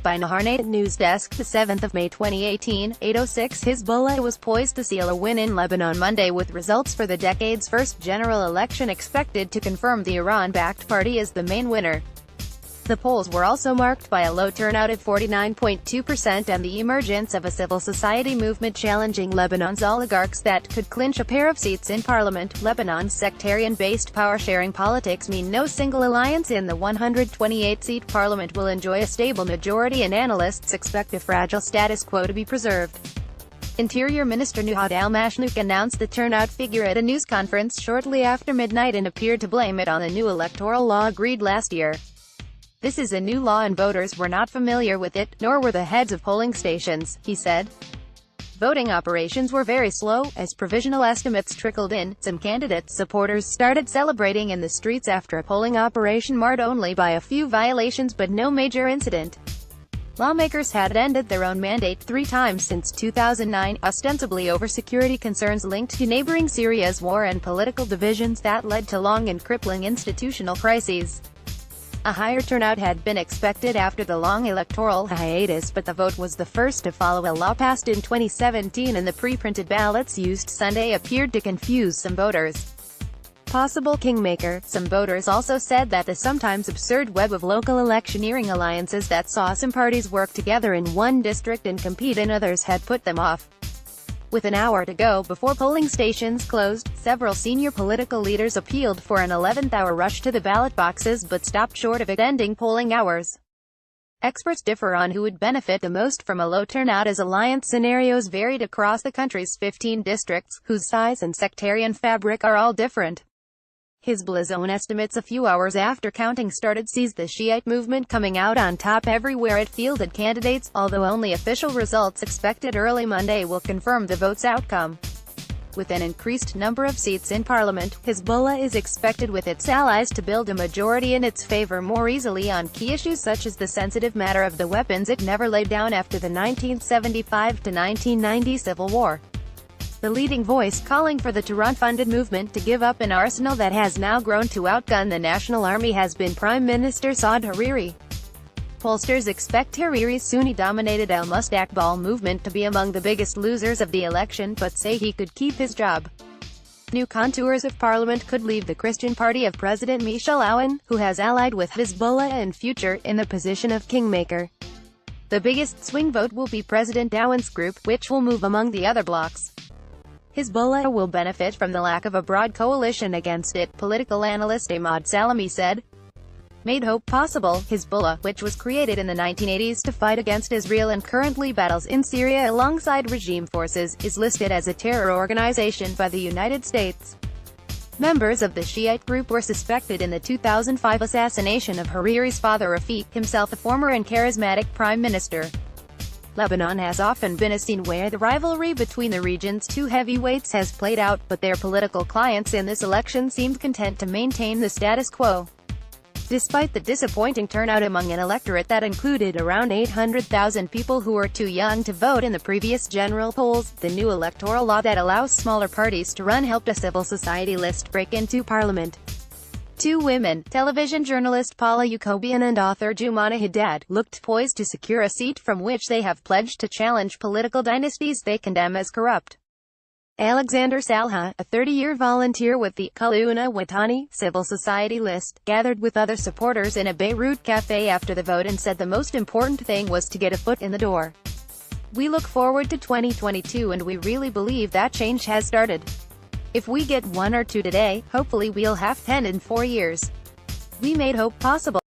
By Naharnet Newsdesk, the 7th of May 2018, 8:06 Hizbullah was poised to seal a win in Lebanon Monday with results for the decade's first general election expected to confirm the Iran-backed party as the main winner. The polls were also marked by a low turnout of 49.2% and the emergence of a civil society movement challenging Lebanon's oligarchs that could clinch a pair of seats in parliament. Lebanon's sectarian-based power-sharing politics mean no single alliance in the 128-seat parliament will enjoy a stable majority, and analysts expect a fragile status quo to be preserved. Interior Minister Nuhad al-Mashnouk announced the turnout figure at a news conference shortly after midnight and appeared to blame it on the new electoral law agreed last year. "This is a new law and voters were not familiar with it, nor were the heads of polling stations," he said. Voting operations were very slow. As provisional estimates trickled in, some candidates' supporters started celebrating in the streets after a polling operation marred only by a few violations but no major incident. Lawmakers had ended their own mandate 3 times since 2009, ostensibly over security concerns linked to neighboring Syria's war and political divisions that led to long and crippling institutional crises. A higher turnout had been expected after the long electoral hiatus, but the vote was the first to follow a law passed in 2017, and the pre-printed ballots used Sunday appeared to confuse some voters. Possible kingmaker. Some voters also said that the sometimes absurd web of local electioneering alliances that saw some parties work together in one district and compete in others had put them off. With an hour to go before polling stations closed, several senior political leaders appealed for an 11th-hour rush to the ballot boxes but stopped short of extending polling hours. Experts differ on who would benefit the most from a low turnout, as alliance scenarios varied across the country's 15 districts, whose size and sectarian fabric are all different. Hizbullah's own estimates a few hours after counting started sees the Shiite movement coming out on top everywhere it fielded candidates, although only official results expected early Monday will confirm the vote's outcome. With an increased number of seats in parliament, Hizbullah is expected with its allies to build a majority in its favor more easily on key issues such as the sensitive matter of the weapons it never laid down after the 1975-1990 civil war. The leading voice calling for the Tehran-funded movement to give up an arsenal that has now grown to outgun the National Army has been Prime Minister Saad Hariri. Pollsters expect Hariri's Sunni-dominated al-Mustaqbal movement to be among the biggest losers of the election, but say he could keep his job. New contours of parliament could leave the Christian party of President Michel Aoun, who has allied with Hizbullah and Future, in the position of kingmaker. The biggest swing vote will be President Aoun's group, which will move among the other blocs. Hizbullah will benefit from the lack of a broad coalition against it, political analyst Ahmad Salami said. Made hope possible. Hizbullah, which was created in the 1980s to fight against Israel and currently battles in Syria alongside regime forces, is listed as a terror organization by the United States. Members of the Shiite group were suspected in the 2005 assassination of Hariri's father Rafiq, himself a former and charismatic prime minister. Lebanon has often been a scene where the rivalry between the region's two heavyweights has played out, but their political clients in this election seemed content to maintain the status quo. Despite the disappointing turnout among an electorate that included around 800,000 people who were too young to vote in the previous general polls, the new electoral law that allows smaller parties to run helped a civil society list break into parliament. 2 women, television journalist Paula Yacobian and author Jumana Haddad, looked poised to secure a seat from which they have pledged to challenge political dynasties they condemn as corrupt. Alexander Salha, a 30-year volunteer with the Kaluna Watani civil society list, gathered with other supporters in a Beirut cafe after the vote and said the most important thing was to get a foot in the door. "We look forward to 2022 and we really believe that change has started. If we get 1 or 2 today, hopefully we'll have 10 in 4 years. We made hope possible."